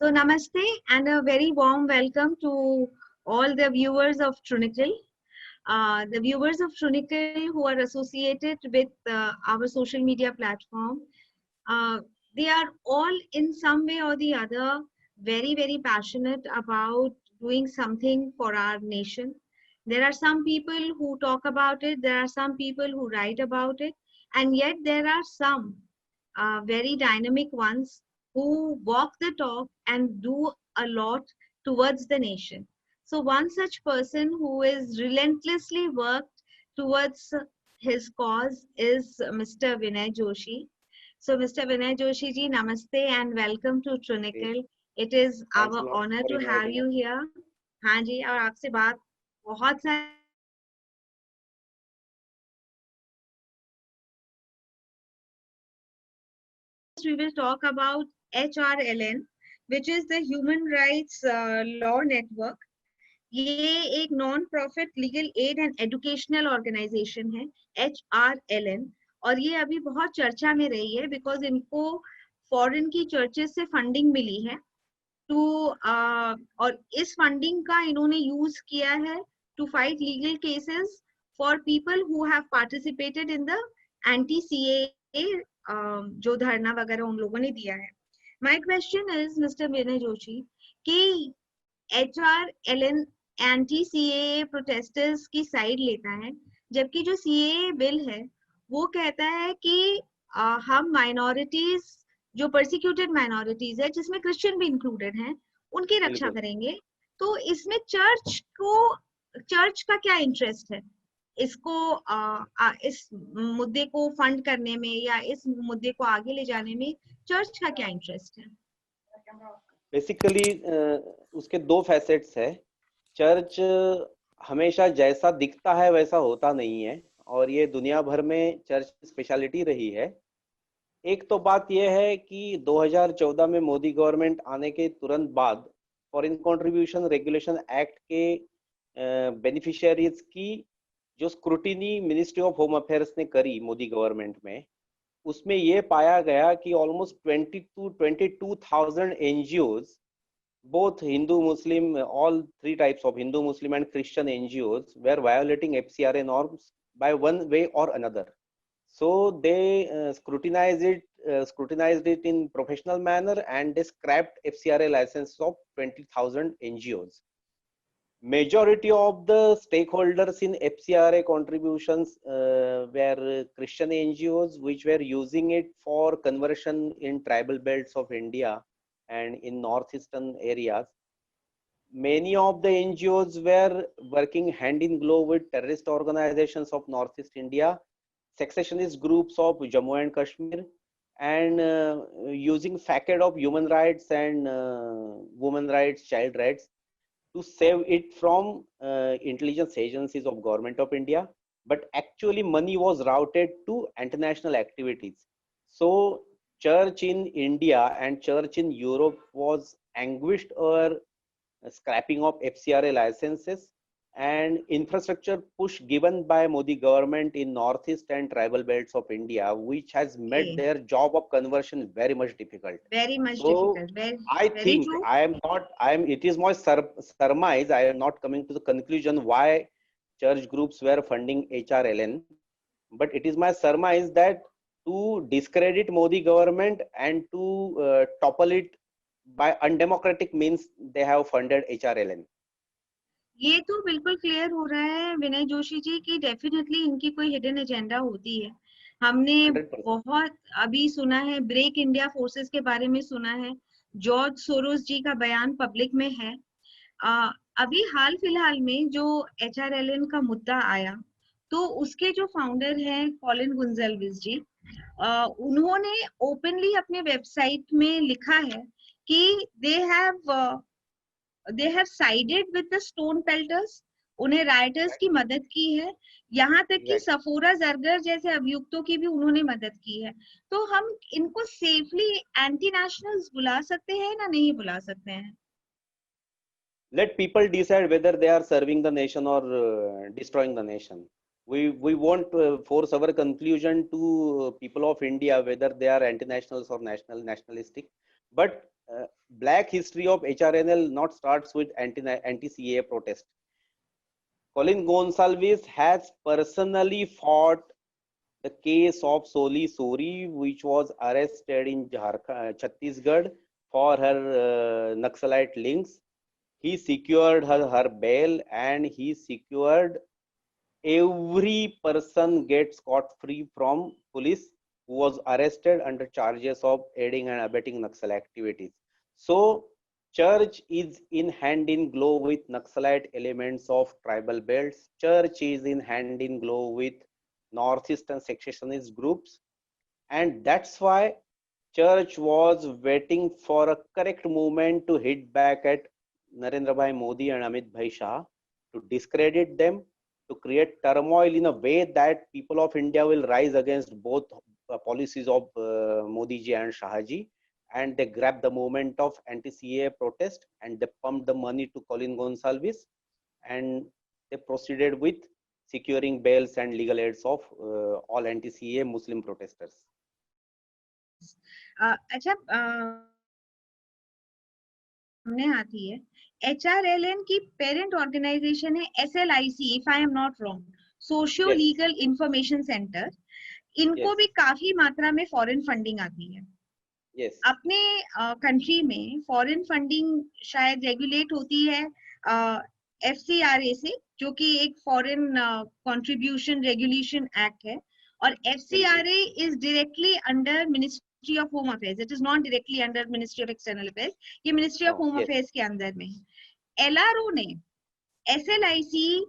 So namaste and a very warm welcome to all the viewers of Trunicle. The viewers of Trunicle who are associated with our social media platform, uh, they are all in some way or the other very passionate about doing something for our nation. There are some people who talk about it, there are some people who write about it, and yet there are some very dynamic ones who walk the talk and do a lot towards the nation. So one such person who is relentlessly worked towards his cause is Mr. Vinay Joshi. So Mr. Vinay Joshi ji, namaste and welcome to Okay. Trunicle. It is Thanks a our lot honor for to have inviting us. you here. हाँ जी, और आपसे बात बहुत सारी we will talk about HRLN, which is the Human Rights Law Network. ये एक non profit legal aid and educational organisation है HRLN, और ये अभी बहुत चर्चा में रही है बिकॉज इनको फॉरेन की चर्चेस से फंडिंग मिली है टू और इस फंडिंग का इन्होंने यूज किया है to fight legal cases for people who have participated in the anti CAA जो धरना वगैरह उन लोगों ने दिया है. My question is mister Vinay Joshi कि HRLN एंटी सीएए प्रोटेस्टर्स की साइड लेता है, जबकि जो सीएए बिल है वो कहता है कि हम माइनॉरिटीज जो परसिक्यूटेड माइनॉरिटीज है जिसमें क्रिश्चियन भी इंक्लूडेड हैं उनकी रक्षा बिल्कुल. करेंगे. तो इसमें चर्च का क्या इंटरेस्ट है इसको इस मुद्दे को फंड करने में या इस मुद्दे को आगे ले जाने में चर्च का क्या इंटरेस्ट है? बेसिकली उसके दो फैसेट्स है. चर्च हमेशा जैसा दिखता है वैसा होता नहीं है, और ये दुनिया भर में चर्च की स्पेशलिटी रही है. एक तो बात यह है कि 2014 में मोदी गवर्नमेंट आने के तुरंत बाद फॉरेन कंट्रीब्यूशन रेगुलेशन एक्ट के बेनिफिशियरीज की जो scrutiny ministry of home affairs ने करी मोदी गवर्नमेंट में, उसमें ये पाया गया कि almost 22,000 NGOs, both Hindu, Muslim, all three types of Hindu, Muslim and Christian NGOs were violating FCRA norms by one way or another. So they scrutinized it in professional manner, and they scrapped FCRA license of 20,000 NGOs. Majority of the stakeholders in FCRA contributions were Christian NGOs, which were using it for conversion in tribal belts of India and in northeastern areas. Many of the NGOs were working hand in glove with terrorist organizations of Northeast India, secessionist groups of Jammu and Kashmir, and using facade of human rights and women rights, child rights to save it from intelligence agencies of government of India. But actually money was routed to international activities. So church in India and church in Europe was anguished over scrapping of FCRA licenses and infrastructure push given by Modi government in northeast and tribal belts of India, which has made their job of conversion very much difficult. Very much So difficult. I Very think true. it is my surmise. I am not coming to the conclusion why church groups were funding HRLN, but it is my surmise that to discredit Modi government and to topple it by undemocratic means, they have funded HRLN. ये तो बिल्कुल clear हो रहा है विनय जोशी जी की definitely इनकी कोई hidden agenda होती है. हमने 100%. बहुत अभी सुना है, ब्रेक इंडिया फोर्सेस के बारे में सुना है, जॉर्ज सोरोस जी का बयान पब्लिक में है. अभी हाल फिलहाल में जो HRLN का मुद्दा आया तो उसके जो फाउंडर हैं कॉलिन गुंजल्विस जी, उन्होंने ओपनली अपने वेबसाइट में लिखा है कि they have sided with the stone pelters, उन्हें राइटर्स की मदद की है, यहाँ तक कि सफोरा जरगर जैसे अभियुक्तों की भी उन्होंने मदद की है. तो हम इनको सेफली एंटी नेशनल्स बुला सकते हैं ना नहीं बुला सकते हैं? Let people decide whether they are serving the nation or destroying the nation. We won't force our conclusion to people of India whether they are anti-nationals or nationalistic. But black history of HRNL not starts with anti-CAA protest. Colin Gonsalves has personally fought the case of Soli Sori, which was arrested in Chhattisgarh for her Naxalite links. He secured her bail, and he secured every person gets scot-free from police who was arrested under charges of aiding and abetting Naxal activities. So church is in hand in glove with Naxalite elements of tribal belts. Church is in hand in glove with northeastern secessionist groups, and that's why church was waiting for a correct moment to hit back at Narendra Bhai Modi and Amit Bhai Shah, to discredit them, to create turmoil in a way that people of India will rise against both policies of Modi ji and Shah ji. And they grabbed the moment of anti-CAA protest, and they pumped the money to Colin Gonsalves, and they proceeded with securing bails and legal aids of all anti-CAA Muslim protesters. अच्छा, सामने आती है HRLN की parent organisation है SLIC, if I am not wrong, socio legal information centre. इनको भी काफी मात्रा में फॉरेन फंडिंग आती है. अपने कंट्री में फॉरेन फंडिंग शायद रेगुलेट होती है FCRA से, जो कि एक फॉरेन कंट्रीब्यूशन रेगुलेशन एक्ट है, और FCRA is directly under ministry of home affairs. It is not directly under ministry of external affairs. ये मिनिस्ट्री ऑफ होम अफेयर्स के अंदर में है. LRO ने SLIC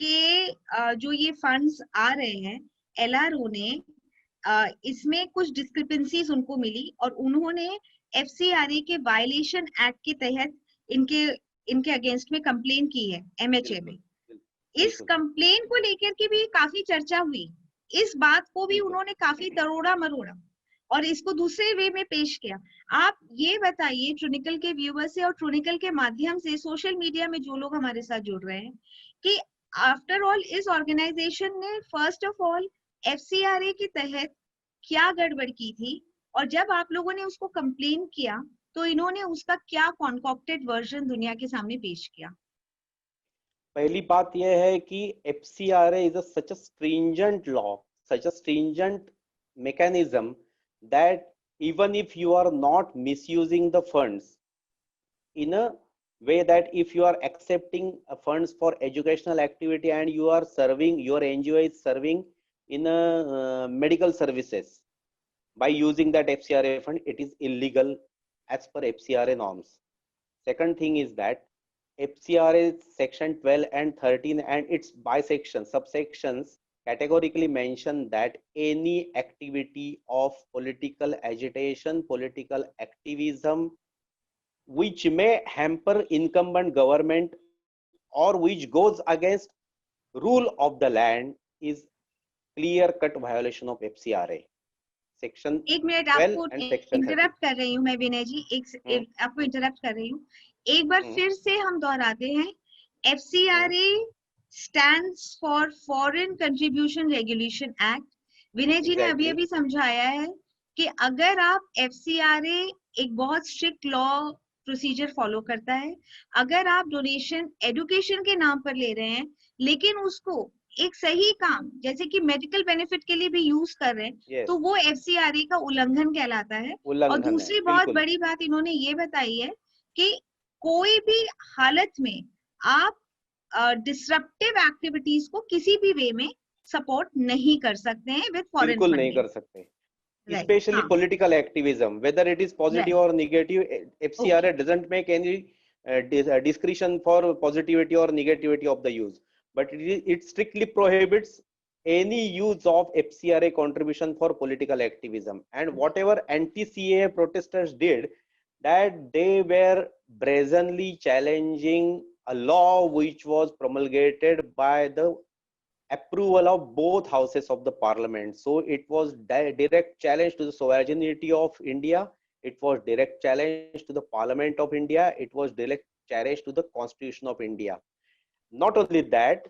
के जो ये फंड्स आ रहे हैं, LRO ने इसमें कुछ डिस्क्रिपेंसीज उनको मिली, और उन्होंने FCRA के वायलेशन एक्ट के तहत इनके अगेंस्ट में कंप्लेन की है MHA में. इस कंप्लेन को लेकर के भी काफी चर्चा हुई. इस बात को भी उन्होंने काफी तरोड़ा मरोड़ा और इसको दूसरे वे में पेश किया. आप ये बताइए ट्रूनिकल के व्यूअर से और ट्रूनिकल के माध्यम से सोशल मीडिया में जो लोग हमारे साथ जुड़ रहे हैं, कि आफ्टर ऑल इस ऑर्गेनाइजेशन ने फर्स्ट ऑफ ऑल FCRA के तहत क्या गड़बड़ की थी, और जब आप लोगों ने उसको कंप्लेन किया तो इन्होंने उसका क्या कॉन्कॉक्टेड वर्जन दुनिया के सामने पेश किया? पहली बात यह है कि FCRA is such a stringent law, such a stringent mechanism, that even if you are not misusing the funds in a way, that if you are accepting funds for educational activity and you are serving, your NGO is serving in a medical services by using that FCRA fund, it is illegal as per FCRA norms. Second thing is that FCRA section 12 and 13 and its bisection subsections categorically mention that any activity of political agitation, political activism, which may hamper incumbent government or which goes against rule of the land, is clear cut violation of FCRA. Section 12 आपको interrupt कर रही हूँ मैं विनय जी, आपको interrupt कर रही हूँ. एक बार फिर से हम दोहराते हैं, FCRA stands for foreign contribution regulation act. Vinay ji ने अभी अभी समझाया है कि अगर आप FCRA एक बहुत स्ट्रिक्ट लॉ प्रोसीजर फॉलो करता है, अगर आप डोनेशन एजुकेशन के नाम पर ले रहे हैं लेकिन उसको एक सही काम जैसे कि मेडिकल बेनिफिट के लिए भी यूज कर रहे हैं, तो वो FCRA का उल्लंघन कहलाता है. और दूसरी बहुत बड़ी बात इन्होंने ये बताई है कि कोई भी हालत में आप डिसरप्टिव एक्टिविटीज को किसी भी वे में सपोर्ट नहीं कर सकते हैं विद फॉरेन फंडिंग. बिल्कुल नहीं कर सकते. Especially political activism, whether it is positive or negative, FCRA doesn't make any discretion for positivity or negativity of the use, but it strictly prohibits any use of FCRA contribution for political activism. And whatever anti-CAA protesters did, that they were brazenly challenging a law which was promulgated by the approval of both houses of the parliament. So it was direct challenge to the sovereignty of India, it was direct challenge to the Parliament of India, it was direct challenge to the Constitution of India. Not only that,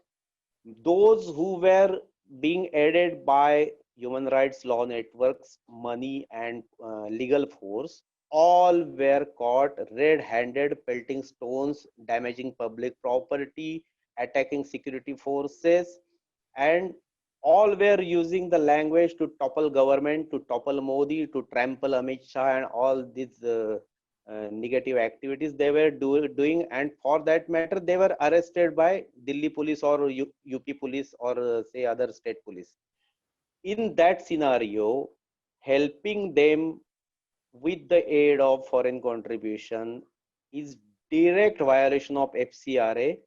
those who were being aided by human rights law networks, money and legal force, all were caught red-handed, pelting stones, damaging public property, attacking security forces, and all were using the language to topple government, to topple Modi, to trample Amit Shah, and all these negative activities they were doing. And for that matter, they were arrested by Delhi police or UP police or say other state police. In that scenario, helping them with the aid of foreign contribution is direct violation of FCRA.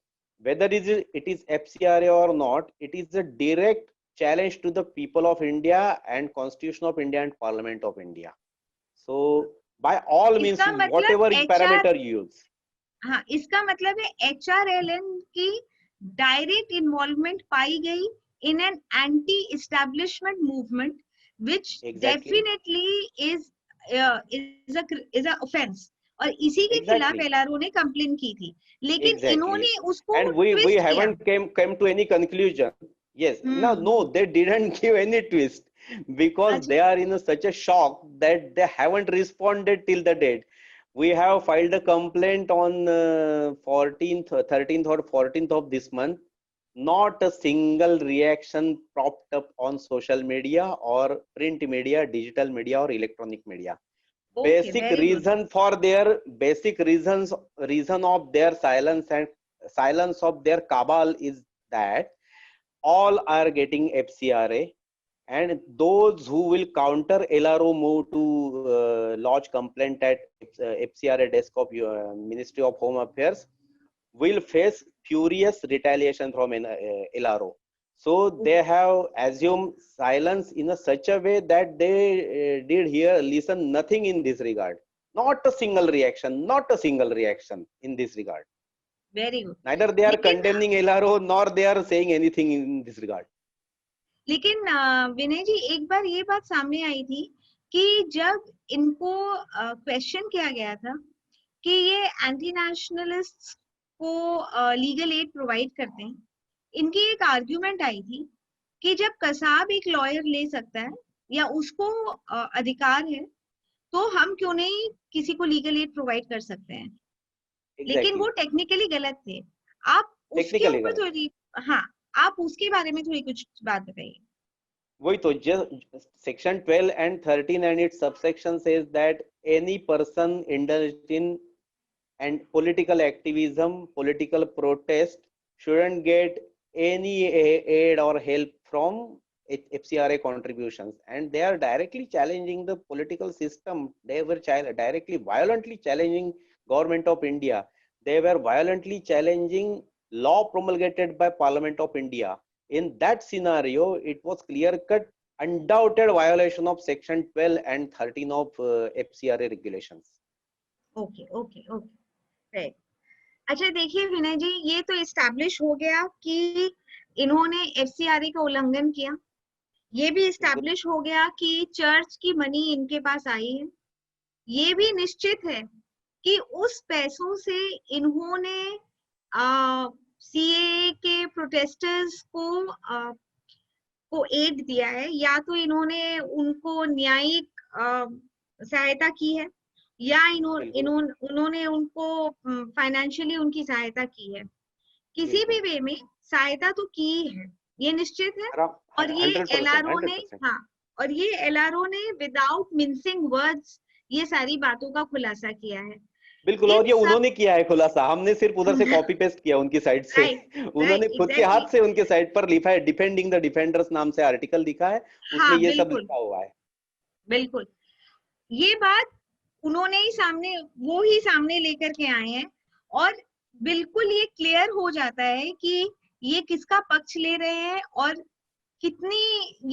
Whether it is FCRA or not, it is a direct challenge to the people of India and Constitution of India and Parliament of India. So by all means, इसका मतलब whatever HR parameter you use. हाँ, इसका मतलब है HRLN की direct involvement पाई गई in an anti-establishment movement, which Exactly. definitely is a offense. और इसी के खिलाफ Exactly. LRO ने कंप्लेन की थी, लेकिन Exactly. इन्होंने उसको And we twist किया. haven't come to any conclusion. Yes. No, they didn't give any twist because अच्छा. they are in such a shock that they haven't responded till the date. We have filed a complaint on 13th or 14th of this month. Not a single reaction propped up on social media or print media, digital media or electronic media. Okay, Basic very reason good. for their reason of their silence and silence of their cabal is that all are getting FCRA, and those who will counter LRO move to lodge complaint at FCRA desk of Ministry of Home Affairs will face furious retaliation from LRO. So they have assumed silence in such a way that they listen nothing in this regard. Not a single reaction in this regard. Very good. Neither they are लेकिन condemning LRO nor they are saying anything in this regard. लेकिन विनय जी, एक बार ये बात सामने आई थी कि जब इनको क्वेश्चन किया गया था कि ये एंटी नेशनलिस्ट को लीगल एड प्रोवाइड करते हैं, इनकी एक आर्ग्यूमेंट आई थी कि जब कसाब एक लॉयर ले सकता है या उसको अधिकार है, तो हम क्यों नहीं किसी को लीगल एड प्रोवाइड कर सकते हैं. लेकिन वो टेक्निकली गलत थे. आप उसके ऊपर थोड़ी, हाँ, आप उसके बारे में थोड़ी कुछ बात बताइए. वही तो, section 12 and 13 and its subsection says that any person indulged in and political activism, political protest shouldn't get any aid or help from FCRA contributions, and they are directly challenging the political system. They were directly violently challenging government of India. They were violently challenging law promulgated by Parliament of India. In that scenario, it was clear-cut, undoubted violation of section 12 and 13 of FCRA regulations. Okay. Right. अच्छा, देखिए विनय जी, ये तो establish हो गया कि इन्होंने FCRA का उल्लंघन किया. ये भी एस्टैब्लिश हो गया कि चर्च की मनी इनके पास आई है. ये भी निश्चित है कि उस पैसों से इन्होंने CAA के प्रोटेस्टर्स को एड दिया है, या तो इन्होंने उनको न्यायिक सहायता की है, या उन्होंने उनको फाइनेंशियली उनकी सहायता की है. किसी भी वे में सहायता तो की है, ये निश्चित है. और ये LRO ने, हाँ, और ये LRO ने विदाउट मिंसिंग वर्ड्स ये सारी बातों का खुलासा किया है. बिल्कुल, और ये उन्होंने किया है खुलासा, हमने सिर्फ उधर से कॉपी पेस्ट किया उनकी साइड से. उन्होंने खुद के हाथ से उनके साइट पर लिखा है, डिफेंडिंग द डिफेंडर्स नाम से आर्टिकल लिखा है, उसमें ये सब लिखा हुआ है. बिल्कुल, ये बात उन्होंने ही सामने लेकर के आए हैं, और बिल्कुल ये क्लियर हो जाता है कि ये किसका पक्ष ले रहे हैं और कितनी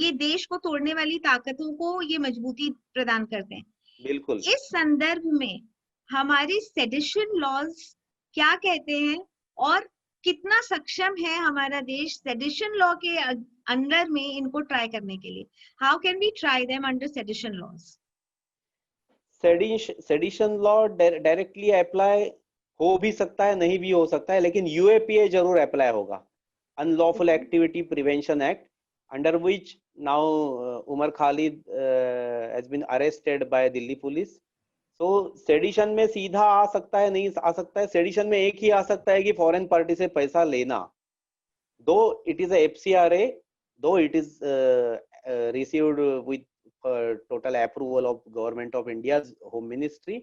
ये देश को तोड़ने वाली ताकतों को ये मजबूती प्रदान करते हैं. बिल्कुल. इस संदर्भ में हमारे सेडिशन लॉज क्या कहते हैं और कितना सक्षम है हमारा देश सेडिशन लॉ के अंडर में इनको ट्राई करने के लिए? How can we try them under sedition laws? Sedition law directly apply हो भी सकता है, नहीं भी हो सकता है, लेकिन UAPA जरूर अप्लाई होगा, unlawful activity prevention act, under which now Umar Khalid has been arrested by Delhi police. So sedition में सीधा आ सकता है, नहीं आ सकता है। सेडिशन में एक ही आ सकता है कि फॉरेन पार्टी से पैसा लेना, दो it is a FCRA, though it is received with total approval of government of India's home ministry.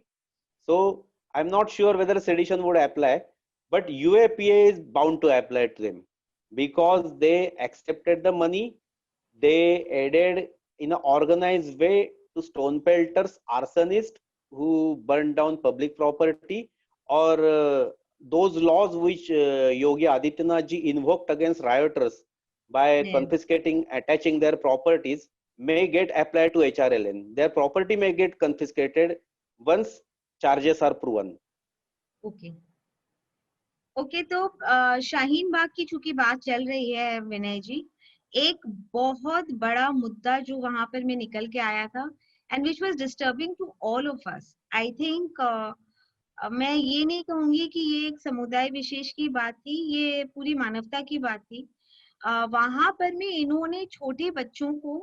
So I'm not sure whether sedition would apply, but UAPA is bound to apply to them because they accepted the money, they aided in an organized way to stone pelters, arsonists who burned down public property, or those laws which Yogi Adityanath ji invoked against rioters by Yes. confiscating, attaching their properties may get applied to HRLN. Their property may get confiscated once charges are proven. Okay okay, तो शाहीन बाग की चूंकि बात चल रही है विनय जी, एक बहुत बड़ा मुद्दा जो वहां पर में निकल के आया था and which was disturbing to all of us, I think मैं ये नहीं कहूंगी कि ये एक समुदाय विशेष की बात थी, ये पूरी मानवता की बात थी। वहां पर में इन्होंने छोटे बच्चों को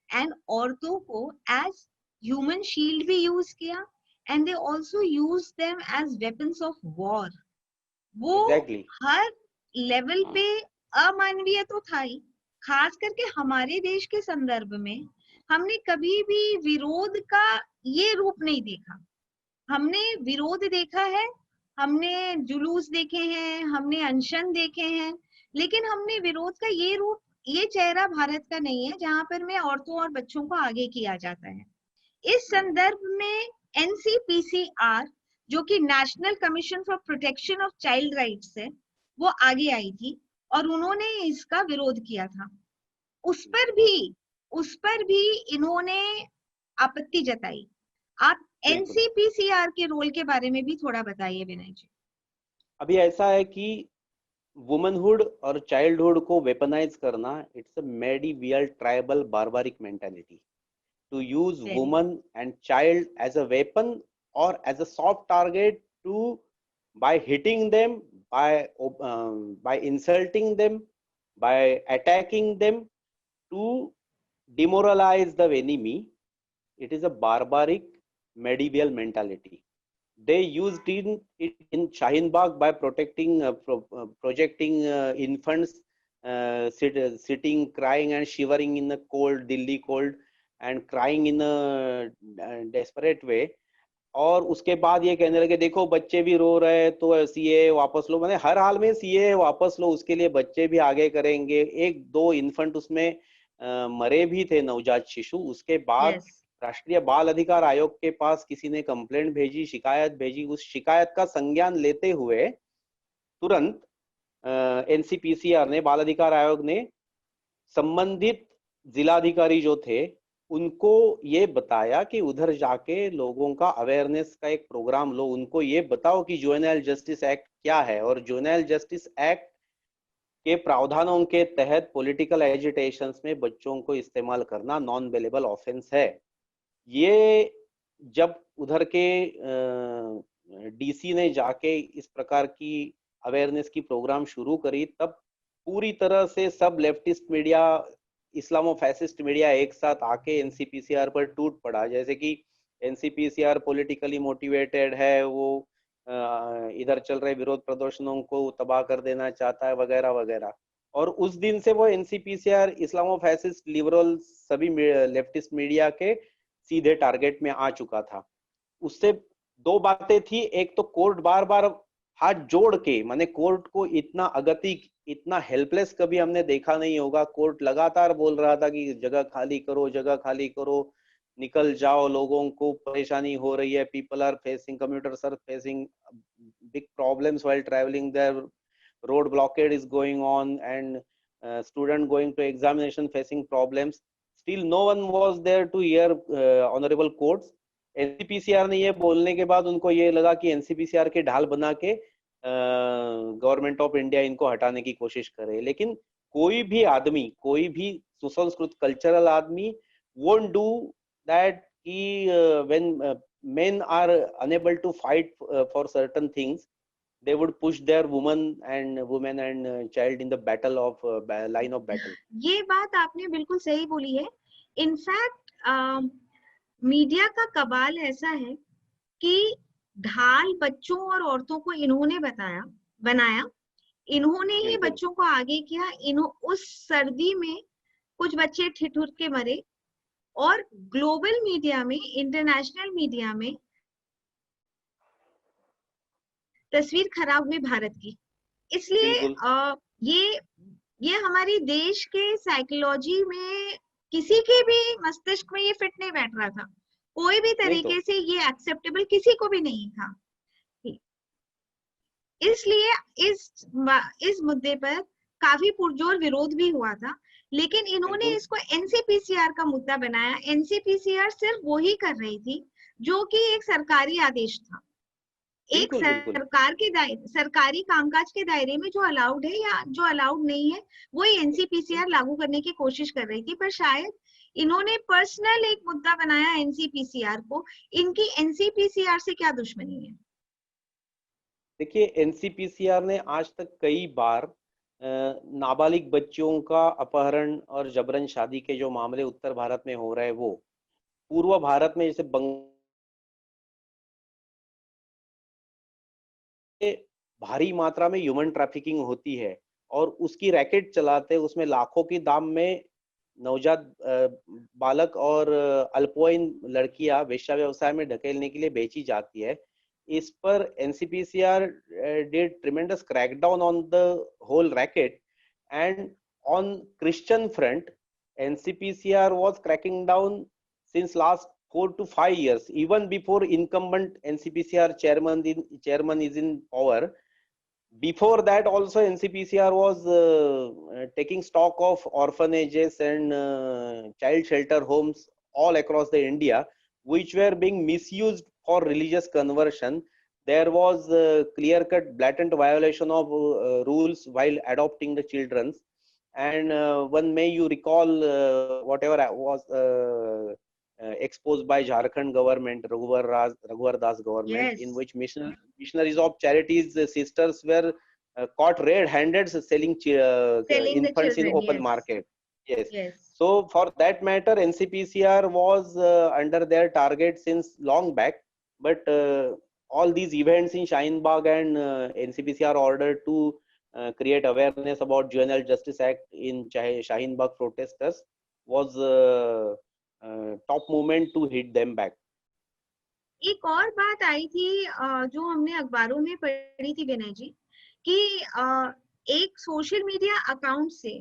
एंड औरतों को एज ह्यूमन शील्ड भी यूज किया and they also use them as weapons of war. वो Exactly. हर लेवल पे अमानवीय तो था ही, खास करके हमारे देश के संदर्भ में हमने कभी भी विरोध का ये रूप नहीं देखा। हमने विरोध देखा है, हमने जुलूस देखे हैं, हमने अनशन देखे हैं, लेकिन हमने विरोध का ये रूप, ये चेहरा भारत का नहीं है जहां पर में औरतों और बच्चों को आगे किया जाता है। इस संदर्भ में NCPCR जो कि national commission for protection of child rights है, वो आगे आई थी और उन्होंने इसका विरोध किया था। उस पर भी इन्होंने आपत्ति जताई। आप NCPCR के रोल के बारे में भी थोड़ा बताइए विनय जी। अभी ऐसा है कि वुमनहुड और चाइल्डहुड को वेपनाइज करना, it's a medieval tribal barbaric mentality to use woman and child as a weapon और as a soft target to by hitting them, by insulting them, by attacking them to demoralize the enemy. It is a barbaric medieval mentality. They used it in Shaheen Bagh by protecting, projecting infants sitting, crying and shivering in the cold Delhi cold and crying in a desperate way. और उसके बाद ये कहने लगे देखो बच्चे भी रो रहे हैं तो सीए वापस लो, मैंने हर हाल में सीए वापस लो, उसके लिए बच्चे भी आगे करेंगे। एक दो इन्फेंट उसमें मरे भी थे, नवजात शिशु। उसके बाद राष्ट्रीय बाल अधिकार आयोग के पास किसी ने कंप्लेंट भेजी, शिकायत भेजी। उस शिकायत का संज्ञान लेते हुए तुरंत NCPCR ने, बाल अधिकार आयोग ने संबंधित जिलाधिकारी जो थे उनको ये बताया कि उधर जाके लोगों का अवेयरनेस का एक प्रोग्राम लो, उनको ये बताओ कि जुवेनाइल जस्टिस एक्ट क्या है और जुवेनाइल जस्टिस एक्ट के प्रावधानों के तहत पॉलिटिकल एजिटेशंस में बच्चों को इस्तेमाल करना नॉन बेलेबल ऑफेंस है। ये जब उधर के DC ने जाके इस प्रकार की अवेयरनेस की प्रोग्राम शुरू करी, तब पूरी तरह से सब लेफ्टिस्ट मीडिया, इस्लामो फैसिस्ट मीडिया एक साथ आके NCPCR पर टूट पड़ा। जैसे कि NCPCR पॉलिटिकली मोटिवेटेड है, वो इधर चल रहे विरोध प्रदर्शनों को तबाह कर देना चाहता है वगैरह वगैरह। और उस दिन से वो NCPCR इस्लामो फैसिस्ट, लिबरल, सभी लेफ्टिस्ट मीडिया के सीधे टारगेट में आ चुका था। उससे दो बातें थी, एक तो कोर्ट बार बार हाथ जोड़ के, माने कोर्ट को इतना अगतिक, इतना हेल्पलेस कभी हमने देखा नहीं होगा। कोर्ट लगातार बोल रहा था कि जगह खाली करो, जगह खाली करो, निकल जाओ, लोगों को परेशानी हो रही है, people are facing, commuters are facing big problems while travelling, there road blockade is going on and student going to examination facing problems. Still no one was there to hear honourable courts. NCPCR ने ये बोलने के बाद उनको ये लगा कि NCPCR के ढाल बना के गवर्नमेंट ऑफ इंडिया इनको हटाने की कोशिश करे। लेकिन कोई भी आदमी, कोई भी सुसंस्कृत कल्चरल आदमी won't do that कि when men are unable to fight for certain things, they would push their women and child in the battle of line of battle. ये बात आपने बिल्कुल सही बोली है। इनफैक्ट मीडिया का कबाल ऐसा है कि ढाल बच्चों और औरतों को इन्होंने बनाया, इन्होंने ही बिल्कुल बच्चों को आगे किया। उस सर्दी में कुछ बच्चे ठिठुर के मरे, और ग्लोबल मीडिया में, इंटरनेशनल मीडिया में तस्वीर खराब हुई भारत की। इसलिए बिल्कुल ये हमारी देश के साइकोलॉजी में किसी के भी मस्तिष्क में ये फिट नहीं बैठ रहा था, कोई भी नहीं तो तरीके से ये एक्सेप्टेबल किसी को भी नहीं था। इसलिए इस मुद्दे पर काफी पुरजोर विरोध भी हुआ था, लेकिन इन्होंने बिल्कुल इसको एनसीपीसीआर का मुद्दा बनाया। एनसीपीसीआर सिर्फ वही कर रही थी जो कि एक सरकारी आदेश था, एक बिल्कुल बिल्कुल सरकारी कामकाज के दायरे में जो अलाउड है या जो अलाउड नहीं है, वही एनसीपीसीआर लागू करने की कोशिश कर रही थी। पर शायद इन्होंने पर्सनल एक मुद्दा बनाया एनसीपीसीआर को। इनकी एनसीपीसीआर से क्या दुश्मनी है? देखिए, एनसीपीसीआर ने आज तक कई बार नाबालिग बच्चियों का अपहरण और जबरन शादी के जो मामले उत्तर भारत में हो रहे हैं, वो पूर्व भारत में जैसे भारी मात्रा में ह्यूमन ट्रैफिकिंग होती है और उसकी रैकेट चलाते, उसमें लाखों की दाम में नवजात बालक और अल्पवयीन लड़कियां वेश्या व्यवसाय में ढकेलने के लिए बेची जाती है। इस पर NCPCR did tremendous crackdown on the whole racket, and on Christian front, NCPCR was cracking down since last 4 to 5 years, even before incumbent NCPCR chairman is in power. Before that also NCPCR was taking stock of orphanages and child shelter homes all across the India, which were being misused for religious conversion. There was clear-cut blatant violation of rules while adopting the children. And one may you recall whatever was exposed by Jharkhand government, Raghuvar Das government, in Yes, which missionaries of charities sisters were caught red-handed selling selling the infants in children. open Yes, market. Yes. yes. So for that matter, NCPCR was under their target since long back, but all these events in Shaheen Bagh and NCPCR ordered to create awareness about Juvenile Justice Act in Shaheen Bagh protesters was top movement to hit them back. एक और बात आई थी जो हमने अखबारों में पढ़ी थी विनय जी, कि एक सोशल मीडिया अकाउंट से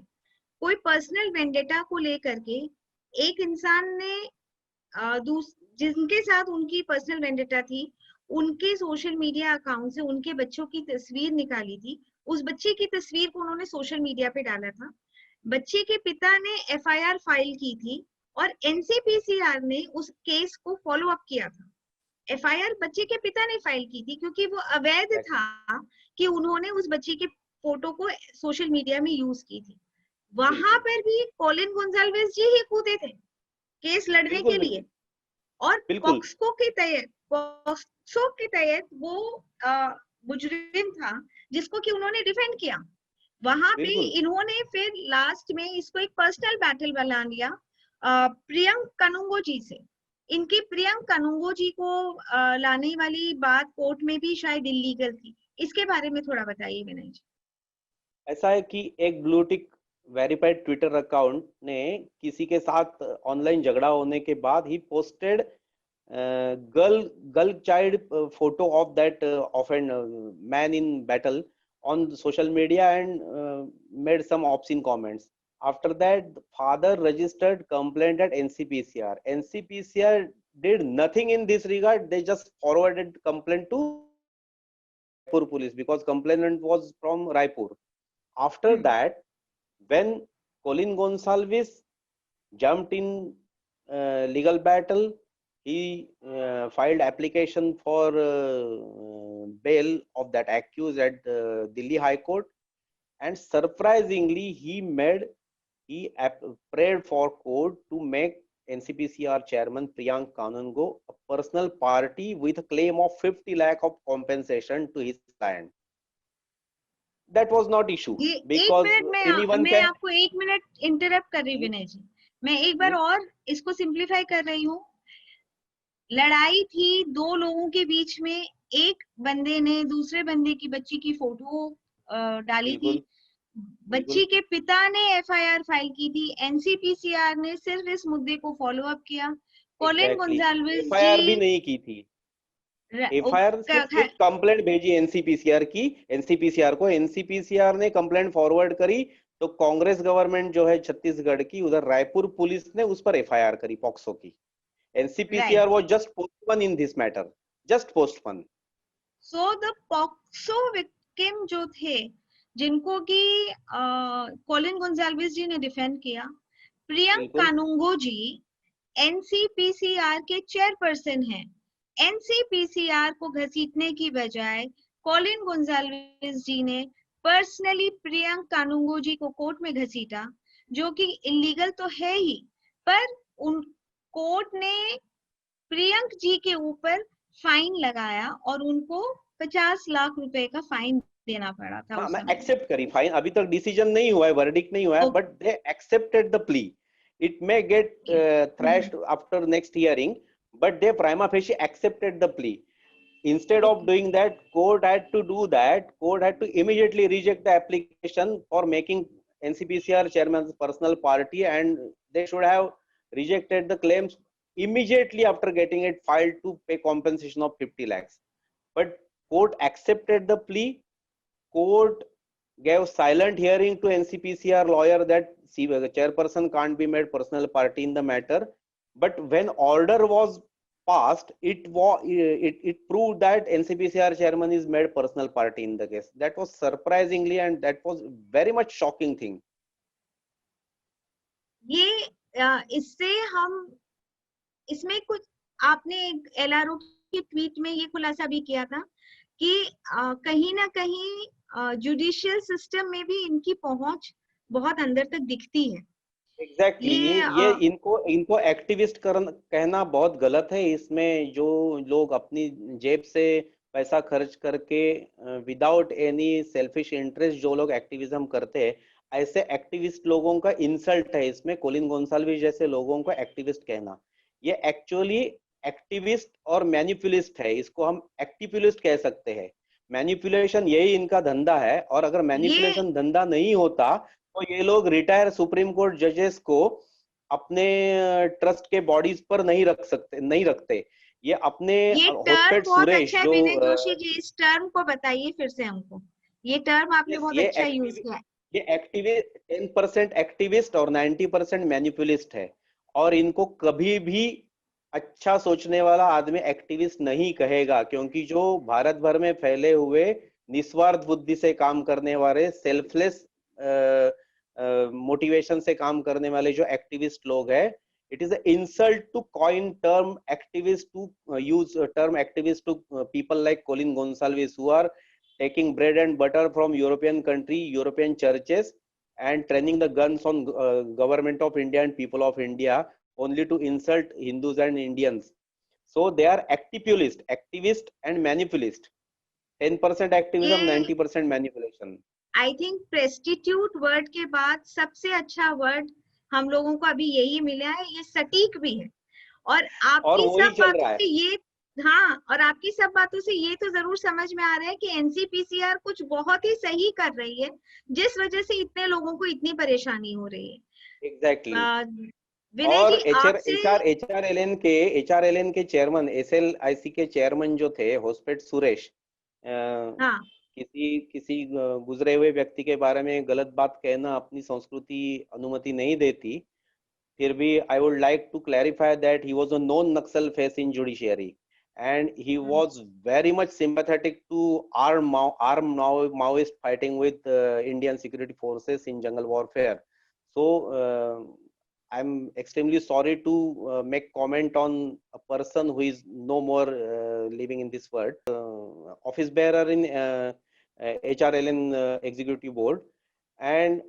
कोई पर्सनल वेंडेटा को लेकर के एक इंसान ने जिनके साथ उनकी पर्सनल वेंडेटा थी, उनके सोशल मीडिया अकाउंट से उनके बच्चों की तस्वीर निकाली थी। उस बच्चे की तस्वीर को उन्होंने सोशल मीडिया पे डाला था। बच्चे के पिता ने एफआईआर फाइल की थी और एनसीपीसीआर ने उस केस को फॉलो अप किया था। एफआईआर बच्चे के पिता ने फाइल की थी क्योंकि वो अवैध था कि उन्होंने उस बच्चे के फोटो को सोशल मीडिया में यूज की थी। वहां पर भी कॉलिन गोंजाल्वेस जी ही कूदे थे केस लड़ने के लिए, और पॉक्सो के तहत वो मुजरिम था जिसको कि उन्होंने डिफेंड किया। वहां पे इन्होंने फिर लास्ट में इसको एक पर्सनल बैटल बना लिया प्रियंक कनुंगो जी से। इनकी प्रियंक कनुंगो जी को लाने वाली बात कोर्ट में भी शायद इलीगल थी। इसके बारे में थोड़ा बताइए विनय जी। ऐसा है कि एक blue tick verified Twitter account ने किसी के साथ ऑनलाइन झगड़ा होने के बाद he posted girl child photo of that man in battle on social media and made some obscene comments. After that, the father registered complaint at NCPCR. NCPCR did nothing in this regard. They just forwarded complaint to Raipur police because complainant was from Raipur. After that, when Colin Gonsalves jumped in legal battle, he filed application for bail of that accused at Delhi High Court, and surprisingly he prayed for court to make NCPCR chairman Priyank Kanungo a personal party with a claim of 50 lakh of compensation to his client. That was not issue because anyone मैं आपको 1 minute interrupt कर रही विनय जी। मैं एक बार और इसको simplify कर रही हूँ। लड़ाई थी दो लोगों के बीच में, एक बंदे ने दूसरे बंदे की बच्ची की फोटो डाली थी, बिल्कुल बिल्कुल। बच्ची के पिता ने एफआईआर फाइल की थी, एनसीपीसीआर ने सिर्फ इस मुद्दे को फॉलो अप किया। कॉलिन एग्जैक्टली, गोंजाल्विस एफआईआर भी जी नहीं की थी। र- उ- एफआईआर सिर्फ कंप्लेंट भेजी एनसीपीसीआर की, एनसीपीसीआर को, एनसीपीसीआर ने कंप्लेंट फॉरवर्ड करी, तो कांग्रेस गवर्नमेंट जो है छत्तीसगढ़ की, उधर रायपुर पुलिस ने उस पर एफआईआर करी पॉक्सो की। Right, NCPCR was just postpone in this matter, just postpone. So the POCSO victim जो थे, जिनको कि कॉलिन गोंजाल्विस जी ने डिफेंड किया, प्रियंक बिल्कुल कानूंगो जी एनसीपीसीआर के चेयरपर्सन हैं। एनसीपीसीआर को घसीटने की बजाय कॉलिन गोंजाल्विस जी ने पर्सनली प्रियंक कानूंगो जी को कोर्ट में घसीटा, जो कि इलीगल तो है ही, पर उन कोर्ट ने प्रियंक जी के ऊपर फाइन लगाया और उनको 50 लाख रुपए का फाइन देना पड़ा था हाँ, उस मैं समय। एक्सेप्ट करी फाइन, अभी तक डिसीजन नहीं हुआ है, वर्डिक्ट नहीं हुआ है, okay, but they accepted the plea. It may gate thrashed after next hearing, but they prima facie accepted the plea. Instead of okay, doing that, court had to do that. Court had to immediately reject the application for making NCPCR chairman's personal party, and they should have rejected the claims immediately after getting it filed to pay compensation of 50 lakhs. But court accepted the plea. Court gave silent hearing to NCPCR lawyer that the chairperson can't be made personal party in the matter. But when order was passed, it proved that NCPCR chairman is made personal party in the case. That was surprisingly, and that was very much shocking thing. ये इससे हम इसमें कुछ, आपने LRO की tweet में ये खुलासा भी किया था कि कहीं ना कहीं जुडिशियल सिस्टम में भी इनकी पहुंच बहुत अंदर तक दिखती है। एग्जैक्टली ये इनको इनको एक्टिविस्ट कहना बहुत गलत है। इसमें जो लोग अपनी जेब से पैसा खर्च करके विदाउट एनी सेल्फिश इंटरेस्ट जो लोग एक्टिविज्म करते हैं, ऐसे एक्टिविस्ट लोगों का इंसल्ट है इसमें। कोलिन गोंसाल्विस जैसे लोगों को एक्टिविस्ट कहना, ये एक्चुअली एक्टिविस्ट और मैनिपुलिस्ट है। इसको हम एक्टिपुलिस्ट कह सकते हैं। मैनिपुलेशन यही इनका धंधा है, और अगर ये मैनिपुलेशन धंधा नहीं होता तो ये लोग रिटायर सुप्रीम कोर्ट जजेस को अपने ट्रस्ट के बॉडीज पर नहीं रखते। ये अपने ये टर्म होस्पेट बहुत सुरेश अच्छा है जो विनय जोशी जी, इस टर्म को बताइए फिर से हमको। ये टर्म आपने बहुत ये अच्छा यूज किया है। ये एक्टिविस्ट 10% एक्टिविस्ट और 90% मैनिपुलिस्ट है। और इनको कभी भी अच्छा सोचने वाला आदमी एक्टिविस्ट नहीं कहेगा, क्योंकि जो भारत भर में फैले हुए निस्वार्थ बुद्धि से काम करने वाले, सेल्फलेस मोटिवेशन से काम करने वाले जो एक्टिविस्ट लोग हैं, it is an insult to coin term activist, to use term activist to people like Colin Gonsalves, who are taking bread and butter from European country, European churches, and training the guns on government of India and people of India, only to insult Hindus and Indians. So they are activist and manipulist. 10% activism, ये 90% manipulation. I think presstitute word के बाद सबसे अच्छा word हम लोगों को अभी यही मिला है। ये सटीक भी है, और और आपकी वही सब चल बातों रहा है। से ये, हाँ, और आपकी सब बातों से ये तो जरूर समझ में आ रहा है कि एनसीपीसीआर कुछ बहुत ही सही कर रही है, जिस वजह से इतने लोगों को इतनी परेशानी हो रही है। एग्जैक्टली। विनय और जी आपसे, एचआरएलएन के चेयरमैन, एसएलआईसी के चेयरमैन जो थे होस्पेट सुरेश, हाँ, किसी गुजरे हुए व्यक्ति के बारे में गलत बात कहना अपनी संस्कृति अनुमति नहीं देती। फिर भी I would like to clarify that he was a known Naxal face in judiciary, and he was very much sympathetic to armed Maoist fighting with Indian security forces in jungle warfare. So I'm extremely sorry to make comment on a person who is no more living in this world. Office bearer in HRLN executive board, and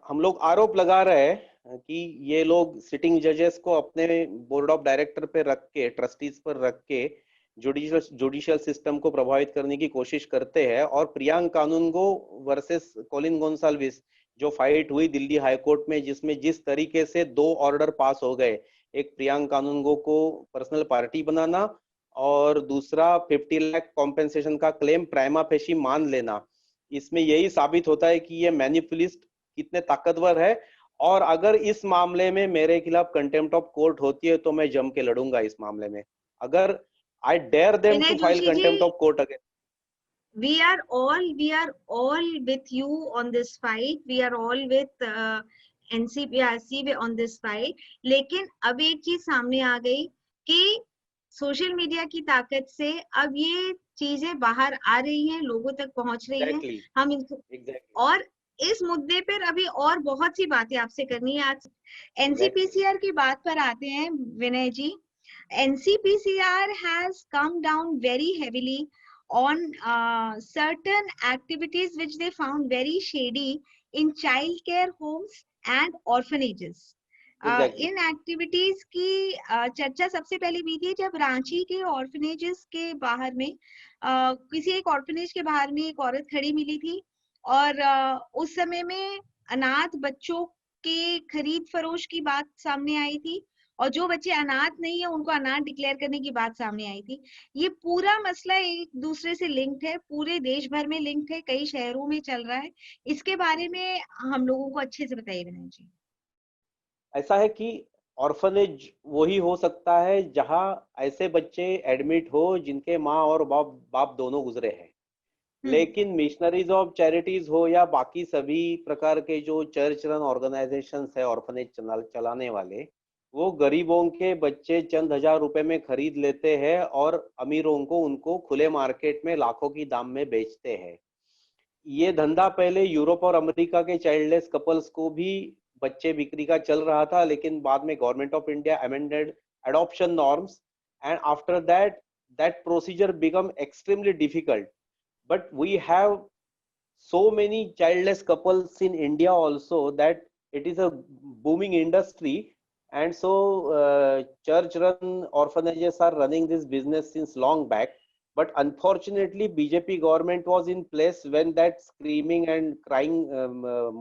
हम लोग आरोप लगा रहे हैं कि ये लोग sitting जजेस को अपने बोर्ड ऑफ डायरेक्टर पे रख के, ट्रस्टीज पर रख के जुडिशियल सिस्टम को प्रभावित करने की कोशिश करते हैं। और प्रियंक कानूनगो वर्सेस कोलिन गोंसाल्विस जो फाइट हुई दिल्ली हाई कोर्ट में, जिसमें जिस तरीके से 2 ऑर्डर पास हो गए, एक प्रियांक कानूनगो को पर्सनल पार्टी बनाना और दूसरा 50 लाख कॉम्पेंसेशन का क्लेम प्राइमा फेशी मान लेना। इसमें यही साबित होता है कि ये मैनिपुलिस्ट कितने ताकतवर है। और अगर इस मामले में मेरे खिलाफ कंटेम्प्ट ऑफ कोर्ट होती है तो मैं जम के लड़ूंगा इस मामले में। अगर I dare them Vinay to file Joshi ji, contempt of court against. we are all with you on this fight. We are all with NCPRC on this fight. लेकिन अब एक चीज सामने आ गई कि सोशल मीडिया की ताकत से अब ये चीजें बाहर आ रही हैं, लोगों तक पहुंच रही हैं। हम इनको और इस मुद्दे पर अभी और बहुत सी बातें आपसे करनी है। आज एनसीपीसीआर की बात पर आते हैं विनय जी। NCPCR has come down very heavily on certain activities which they found very shady in child care homes and orphanages. In activities की चर्चा सबसे पहले हुई थी जब रांची के ऑर्फनेजेस के बाहर में किसी एक ऑर्फनेज के बाहर में एक औरत खड़ी मिली थी और उस समय में अनाथ बच्चों के खरीद फरोश की बात सामने आई थी और जो बच्चे अनाथ नहीं है उनको अनाथ डिक्लेयर करने की बात सामने आई थी। ये पूरा मसला एक दूसरे से लिंक्ड है, पूरे देश भर में लिंक्ड है, कई शहरों में चल रहा है। इसके बारे में हम लोगों को अच्छे से बताइए विनय जी। ऐसा है कि ऑर्फनेज वही हो सकता है जहां ऐसे बच्चे एडमिट हो जिनके माँ और बाप दोनों गुजरे हैं। लेकिन मिशनरीज ऑफ चैरिटीज हो या बाकी सभी प्रकार के जो चर्च रन ऑर्गेनाइजेशंस है ऑर्फनेज चलाने वाले, वो गरीबों के बच्चे चंद हजार रुपए में खरीद लेते हैं और अमीरों को उनको खुले मार्केट में लाखों की दाम में बेचते हैं। ये धंधा पहले यूरोप और अमेरिका के चाइल्डलेस कपल्स को भी बच्चे बिक्री का चल रहा था, लेकिन बाद में government of India amended adoption norms and after that that procedure become extremely difficult. But we have so many childless couples in India also that it is a booming industry, and so church-run orphanages are running this business since long back. But unfortunately, BJP government was in place when that screaming and crying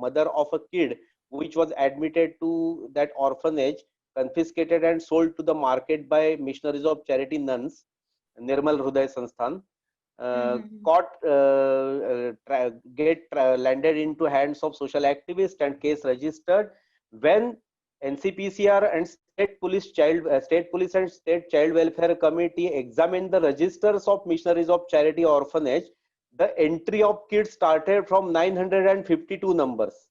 mother of a kid, which was admitted to that orphanage, confiscated and sold to the market by missionaries of charity nuns, Nirmal Hruday Sansthan. Landed into hands of social activists and case registered. When NCPCR and state police and state child welfare committee examined the registers of missionaries of charity orphanage, the entry of kids started from 952 numbers.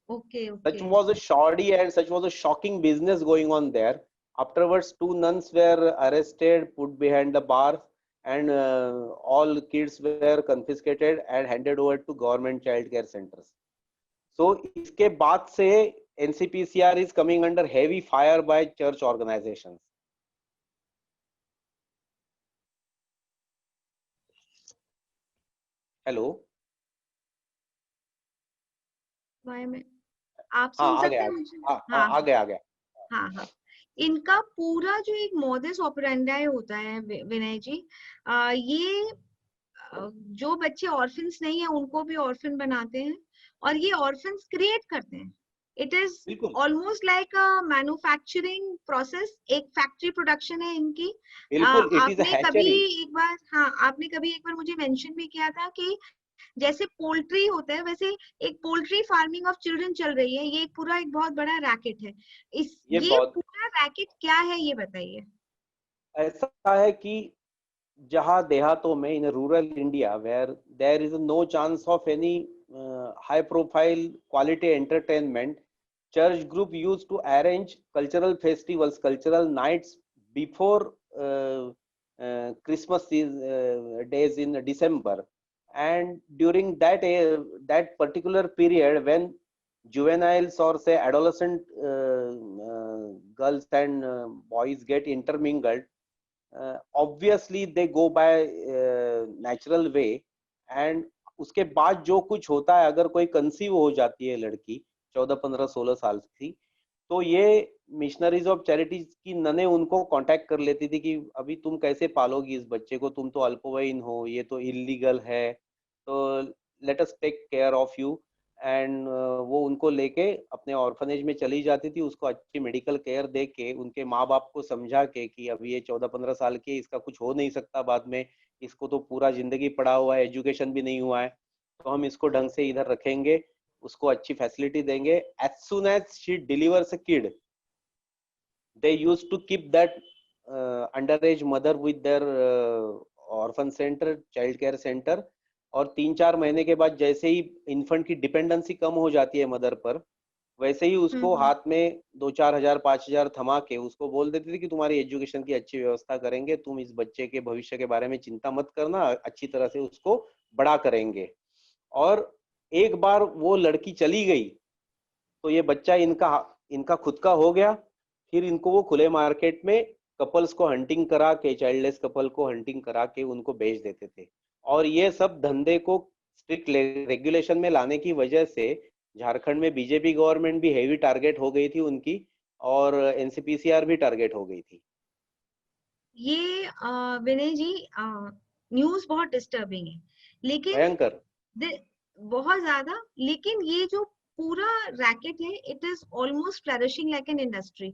Okay. Such was a shoddy and such was a shocking business going on there. Afterwards, 2 nuns were arrested, put behind the bars, and all kids were confiscated and handed over to government child care centers. So इसके बाद से NCPCR is coming under heavy fire by church organizations. Hello. आप सुन सकते हैं मुझे? आ गया। हाँ। इनका पूरा जो एक मोडस ऑपरेंडी होता है विनय जी, ये जो बच्चे ऑर्फन्स नहीं है उनको भी ऑर्फन बनाते हैं और ये ऑर्फन्स क्रिएट करते हैं। It is almost like a manufacturing process, एक फैक्ट्री प्रोडक्शन है इनकी। आपने कभी एक बार मुझे मेंशन भी किया था कि जैसे पोल्ट्री होता है वैसे एक पोल्ट्री फार्मिंग ऑफ चिल्ड्रन चल रही है। ये पूरा एक बहुत बड़ा रैकेट है। ये पूरा रैकेट क्या है ये बताइए। ऐसा है कि जहां देहातों में in rural India where there is no chance of any high profile quality entertainment, church group used to arrange cultural festivals, cultural nights before Christmas days in December. And during that particular period when juveniles or say adolescent girls and boys get intermingled, obviously they go by natural way, and उसके बाद जो कुछ होता है, अगर कोई conceive हो जाती है लड़की 14, 15, 16 साल की, तो ये मिशनरीज ऑफ चैरिटीज की नने उनको कांटेक्ट कर लेती थी कि अभी तुम कैसे पालोगी इस बच्चे को, तुम तो अल्पवयीन हो, ये तो इलीगल है, तो let us take care of you. And वो उनको लेके अपने ऑर्फनेज में चली जाती थी, उसको अच्छी मेडिकल केयर दे के, उनके माँ बाप को समझा के कि अभी ये 14-15 साल की है, इसका कुछ हो नहीं सकता बाद में, इसको तो पूरा जिंदगी पड़ा हुआ है, एजुकेशन भी नहीं हुआ है, तो हम इसको ढंग से इधर रखेंगे, उसको अच्छी फैसिलिटी देंगे. As soon as she delivers a kid, they used to keep that underage mother with their orphan center, child care center. और 3-4 महीने के बाद जैसे ही इन्फेंट की डिपेंडेंसी कम हो जाती है मदर पर, वैसे ही उसको हम्म। हाथ में 2-4 हजार 5 हजार थमा के उसको बोल देते थे कि तुम्हारी एजुकेशन की अच्छी व्यवस्था करेंगे, तुम इस बच्चे के भविष्य के बारे में चिंता मत करना, अच्छी तरह से उसको बड़ा करेंगे. और एक बार वो लड़की चली गई तो ये बच्चा इनका इनका खुद का हो गया. फिर इनको वो खुले मार्केट में कपल्स को हंटिंग करा के, चाइल्डलेस कपल को हंटिंग करा के उनको बेच देते थे. और ये सब धंधे को स्ट्रिक्ट रेगुलेशन में लाने की वजह से झारखंड में बीजेपी गवर्नमेंट भी हेवी टारगेट हो गई थी उनकी, और एनसीपीसीआर भी टारगेट हो गई थी. ये विनय जी, न्यूज बहुत डिस्टर्बिंग है, लेकिन भयंकर. बहुत ज्यादा, लेकिन ये जो पूरा रैकेट है, it is almost flourishing like an industry.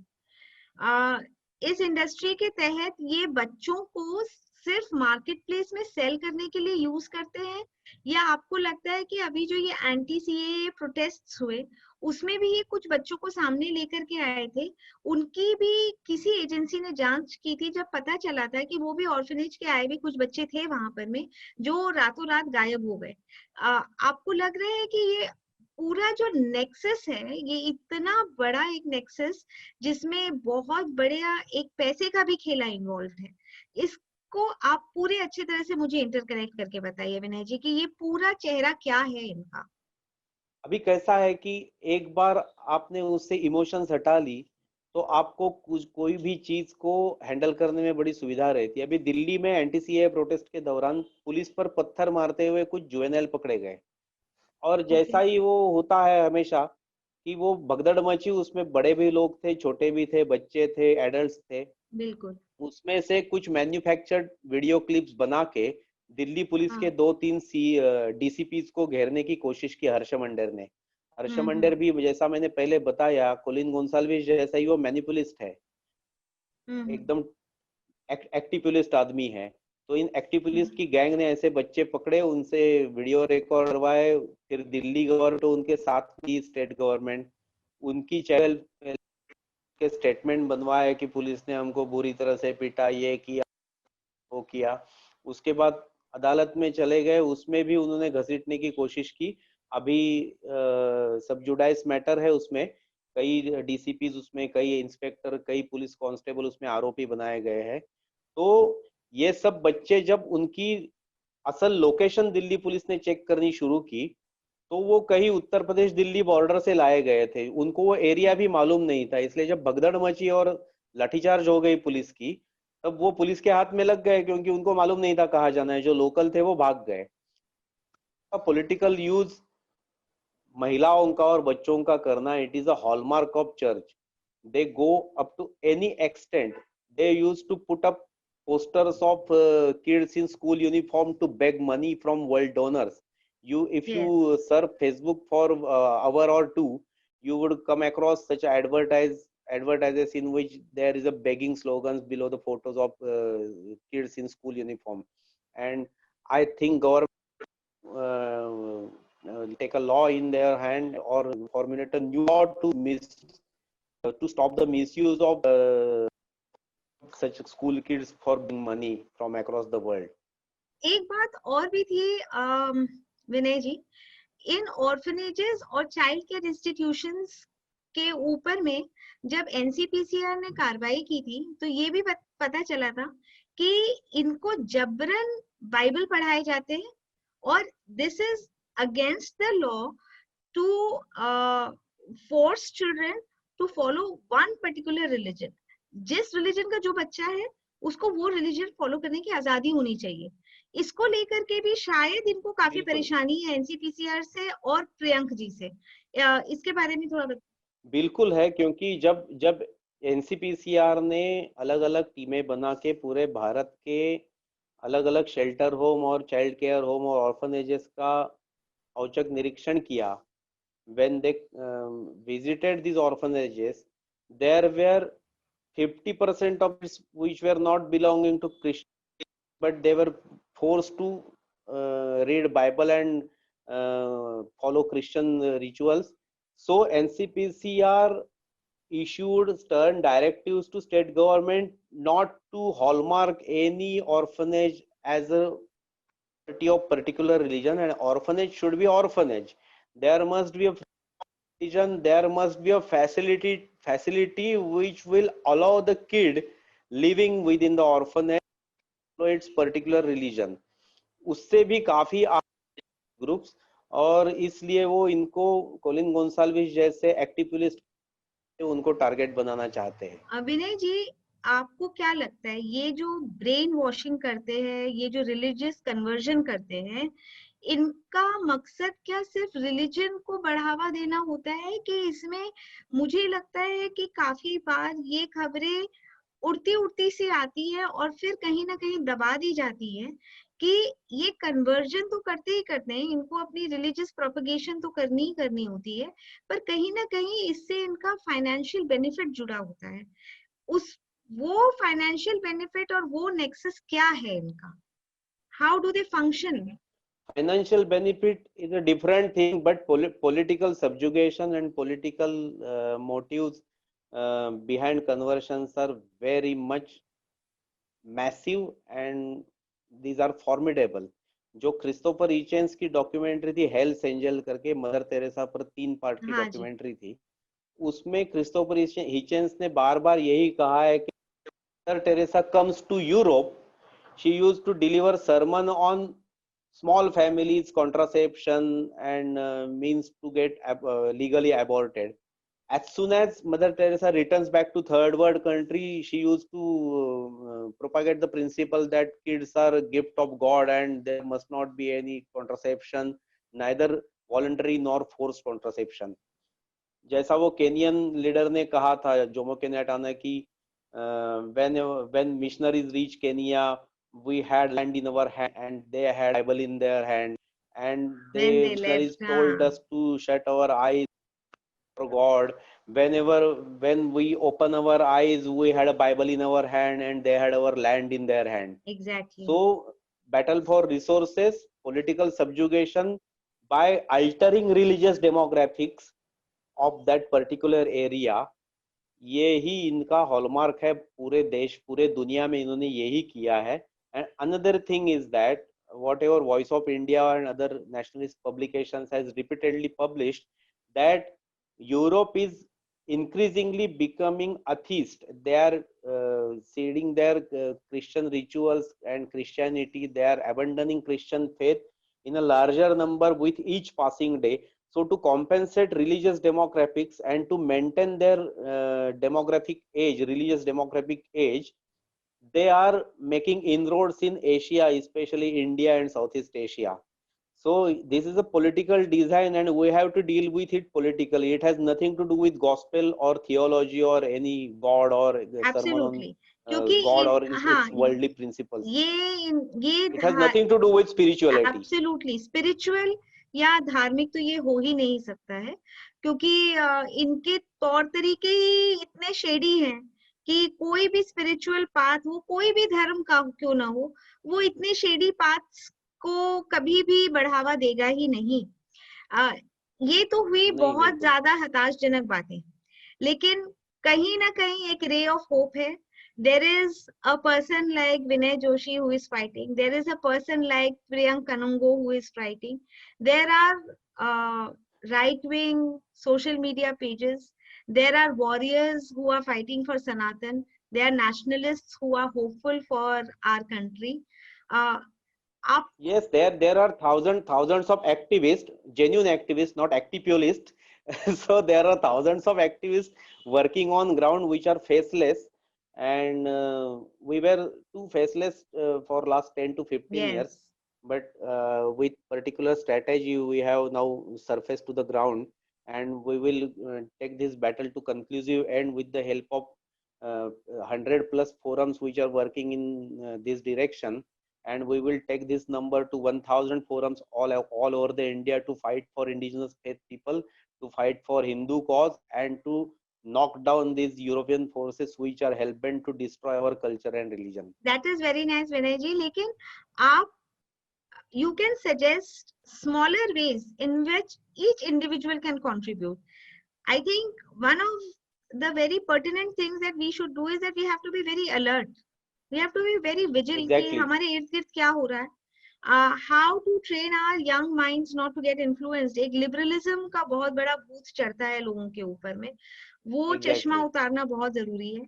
इस इंडस्ट्री के तहत ये बच्चों को सिर्फ मार्केट प्लेस में सेल करने के लिए यूज करते हैं, या आपको लगता है कि अभी जो ये एंटी सीएए प्रोटेस्ट्स हुए उसमें भी ये कुछ बच्चों को सामने लेकर के आए थे, उनकी भी किसी एजेंसी ने जांच की थी, जब पता चला था कि वो भी ऑर्फनेज के आए हुए कुछ बच्चे थे वहां पर में, जो रातों रात गायब हो गए. आपको लग रहा है कि ये पूरा जो नेक्सस है, ये इतना बड़ा एक नेक्सस जिसमें बहुत बड़ा एक पैसे का भी खेला इन्वॉल्व है, इसको आप पूरे अच्छे तरह से मुझे इंटरकनेक्ट करके बताइए विनय जी कि ये पूरा चेहरा क्या है इनका. अभी कैसा है कि एक बार आपने उससे इमोशंस हटा ली तो आपको कुछ कोई भी चीज को हैंडल करने में बड़ी सुविधा रहती है. अभी दिल्ली में एंटी सीए प्रोटेस्ट के दौरान पुलिस पर पत्थर मारते हुए कुछ जुवेनाइल पकड़े गए, और ओके. जैसा ही वो होता है हमेशा कि वो भगदड़ मची, उसमें बड़े भी लोग थे, छोटे भी थे, बच्चे थे, एडल्ट्स थे. बिल्कुल. उसमें से कुछ मैन्युफैक्चर्ड वीडियो क्लिप्स बना के दिल्ली पुलिस के हाँ. 2-3 डीसीपीज को घेरने की कोशिश की हर्ष मंडर ने. हर्ष मंडर हम्म. भी जैसा मैंने पहले बताया, कोलिन गोंसाल्विस जैसा ही वो मैनिपुलिस्ट है, हम्म. एकदम एक्टिपुलिस्ट आदमी है. तो इन एक्टिपुलिस्ट हम्म. की गैंग ने ऐसे बच्चे पकड़े, उनसे वीडियो रिकॉर्ड करवाए, फिर दिल्ली गवर्नमेंट उनके साथ थी, स्टेट गवर्नमेंट उनकी चैनल के स्टेटमेंट बनवाए कि पुलिस ने हमको बुरी तरह से पीटा, ये किया वो किया. उसके बाद अदालत में चले गए, उसमें भी उन्होंने घसीटने की कोशिश की. अभी सब जुडाइस मैटर है, उसमें कई डीसीपीज, उसमें कई इंस्पेक्टर, कई पुलिस कांस्टेबल उसमें आरोपी बनाए गए हैं. तो ये सब बच्चे जब उनकी असल लोकेशन दिल्ली पुलिस ने चेक करनी शुरू की तो वो कहीं उत्तर प्रदेश दिल्ली बॉर्डर से लाए गए थे, उनको वो एरिया भी मालूम नहीं था. इसलिए जब भगदड़ मची और लाठीचार्ज हो गई पुलिस की, तब वो पुलिस के हाथ में लग गए, क्योंकि उनको मालूम नहीं था कहाँ जाना है. जो लोकल थे वो भाग गए. पॉलिटिकल यूज महिलाओं का और बच्चों का करना, it is a hallmark of church. They go up to any extent. They use to put up posters of kids in school uniform to beg money from world donors. If you Yes. surf Facebook for hour or two, you would come across such advertises in which there is a begging slogans below the photos of kids in school uniform. And I think government take a law in their hand or formulate a new law to stop the misuse of such school kids for being money from across the world. एक बात और भी थी विनय जी, इन orphanages और child care institutions के ऊपर में जब एनसीपीसीआर ने कार्रवाई की थी तो ये भी पता चला था कि इनको जबरन बाइबल पढ़ाए जाते हैं, और this is against the law to force children to follow one particular religion. जिस रिलीजन का जो बच्चा है उसको वो रिलीजन फॉलो करने की आजादी होनी चाहिए. इसको लेकर के भी शायद इनको काफी परेशानी है एनसीपीसीआर से और प्रियंक जी से. इसके बारे में थोड़ा बिल्कुल है, क्योंकि जब जब एनसीपीसीआर ने अलग अलग टीमें बना के पूरे भारत के अलग अलग शेल्टर होम और चाइल्ड केयर होम और ऑर्फनेजेस का औचक निरीक्षण किया, when they visited these orphanages, there were 50% of it which were not belonging to Christian, but they were forced to read Bible and follow Christian rituals. So NCPCR issued stern directives to state government not to hallmark any orphanage as a property of particular religion, and orphanage should be orphanage. There must be a religion, there must be a facility which will allow the kid living within the orphanage follow its particular religion. उससे भी काफी groups, और इसलिए वो इनको Colin Gonsalves जैसे activist उनको target बनाना चाहते हैं। अभिनय जी, आपको क्या लगता है ये जो ब्रेन वॉशिंग करते हैं, ये जो रिलीजियस कन्वर्जन करते हैं, इनका मकसद क्या सिर्फ रिलीजन को बढ़ावा देना होता है कि इसमें मुझे लगता है कि काफी बार ये खबरें उड़ती उड़ती सी आती है और फिर कहीं ना कहीं दबा दी जाती है कि ये कन्वर्जन तो करते ही करते हैं, इनको अपनी रिलीजियस प्रोपगेशन तो करनी ही करनी होती है, पर कहीं ना कहीं इससे इनका फाइनेंशियल बेनिफिट जुड़ा होता है। उस वो फाइनेंशियल बेनिफिट और वो नेक्सस क्या है इनका? How do they function? Financial benefit is a different thing, but political subjugation and political motives behind conversions are very much massive, and these are formidable. जो क्रिस्टोफर हिचेंस की डॉक्यूमेंट्री थी हेल्स angel करके, mother Teresa पर 3 part की documentary थी, उसमें Christopher हिचेंस ने बार बार यही कहा है कि mother Teresa comes to Europe, she used to deliver sermon on small families, contraception, and means to get legally aborted. As soon as Mother Teresa returns back to third world country, she used to propagate the principle that kids are a gift of God and there must not be any contraception, neither voluntary nor forced contraception. जैसा वो Kenyon leader ने कहा था Jomo Kenyatta ने कि when missionaries reach Kenya, we had land in our hand and they had Bible in their hand, and they missionaries told us to shut our eyes for God. When we open our eyes, we had a Bible in our hand and they had our land in their hand. Exactly. So battle for resources, political subjugation by altering religious demographics of that particular area, ये ही इनका hallmark है। पूरे देश, पूरे दुनिया में इन्होंने यही किया है। And another thing is that whatever Voice of India and other nationalist publications has repeatedly published, that Europe is increasingly becoming atheist. They are ceding their Christian rituals and Christianity. They are abandoning Christian faith in a larger number with each passing day. So to compensate religious demographics and to maintain their demographic age, religious demographic age, they are making inroads in Asia, especially India and Southeast Asia. So this is a political design and we have to deal with it politically. It has nothing to do with gospel or theology or any God or sermon on God or its worldly principles. It has nothing to do with spirituality. Absolutely. Spiritual या धार्मिक तो ये हो ही नहीं सकता है, क्योंकि इनके तौर तरीके ही इतने शेडी हैं कि कोई भी स्पिरिचुअल पाथ, वो कोई भी धर्म का क्यों ना हो, वो इतने शेडी पाथ्स को कभी भी बढ़ावा देगा ही नहीं। ये तो हुई बहुत ज्यादा हताशजनक बातें, लेकिन कहीं ना कहीं एक रे ऑफ होप है। There is a person like Vinay Joshi who is fighting. There is a person like Priyank Kanungo who is fighting. There are right-wing social media pages. There are warriors who are fighting for Sanatan. There are nationalists who are hopeful for our country. Yes, there are thousands of activists, genuine activists, not activists. So there are thousands of activists working on ground which are faceless, and we were too faceless for last 10 to 15 years. But with particular strategy, we have now surfaced to the ground, and we will take this battle to conclusive end with the help of 100+ forums which are working in this direction. and we will take this number to 1000 forums all over the India to fight for indigenous faith people, to fight for Hindu cause, and to knock down these European forces which are hell-bent to destroy our culture and religion. That is very nice, Vinay ji. लेकिन आप you can suggest smaller ways in which each individual can contribute. I think one of the very pertinent things that we should do is that we have to be very alert. We have to be very vigilant कि Exactly. हमारे इर्द गिर्द क्या हो रहा है. How to train our young minds not to get influenced. एक liberalism का बहुत बड़ा भूत चढ़ता है लोगों के ऊपर में. वो चश्मा Exactly. उतारना बहुत जरूरी है.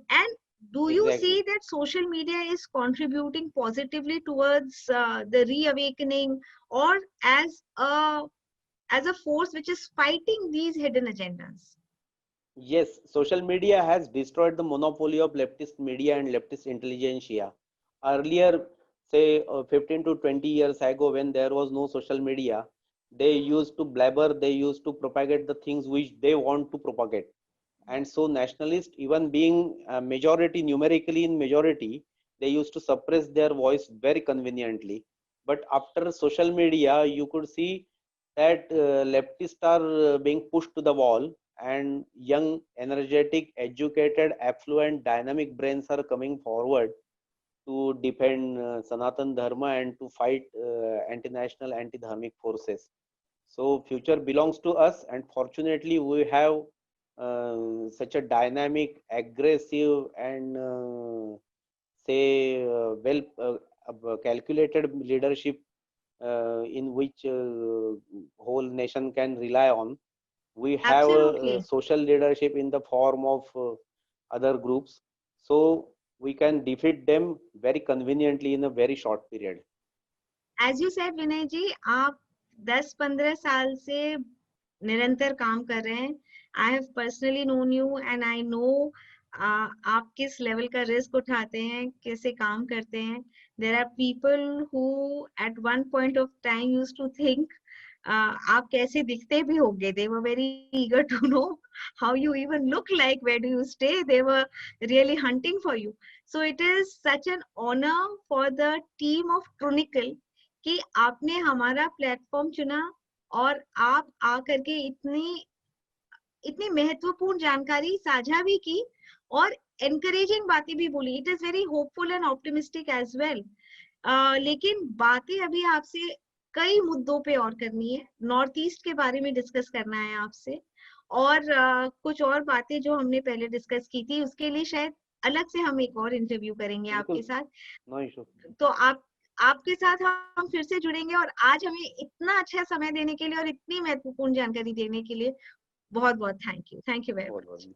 And do you Exactly. see that social media is contributing positively towards the reawakening, or as a force which is fighting these hidden agendas? Yes, social media has destroyed the monopoly of leftist media and leftist intelligentsia. Earlier, say 15 to 20 years ago, when there was no social media, they used to blabber, they used to propagate the things which they want to propagate. And so nationalists, even being a majority, numerically in majority, they used to suppress their voice very conveniently. But after social media, you could see that leftists are being pushed to the wall, and young, energetic, educated, affluent, dynamic brains are coming forward to defend Sanatan Dharma and to fight anti-national, anti-dharmic forces. So future belongs to us, and fortunately we have such a dynamic, aggressive, and calculated leadership in which whole nation can rely on. We have Absolutely. social leadership in the form of other groups, so we can defeat them very conveniently in a very short period. As you said, विनय जी, आप 10-15 साल से निरंतर काम कर रहे हैं. I have personally known you and I know आप किस लेवल का रिस्क उठाते हैं, कैसे काम करते हैं. There are people who at one point of time used to think आप कैसे दिखते भी होंगे. They were very eager to know how you even look like, where do you stay. They were really hunting for you. So it is such an honor for the team of Trunical कि आपने हमारा platform चुना और आप आकर के इतनी महत्वपूर्ण जानकारी साझा भी की और एनकरेजिंग बातें भी बोली. It is very hopeful and optimistic as well. लेकिन बातें अभी आपसे कई मुद्दों पे और करनी है. नॉर्थ ईस्ट के बारे में डिस्कस करना है आपसे, और कुछ और बातें जो हमने पहले डिस्कस की थी उसके लिए शायद अलग से हम एक और इंटरव्यू करेंगे आपके साथ. No issue. तो आपके साथ हम फिर से जुड़ेंगे. और आज हमें इतना अच्छा समय देने के लिए और इतनी महत्वपूर्ण जानकारी देने के लिए बहुत बहुत thank you. Thank you very much.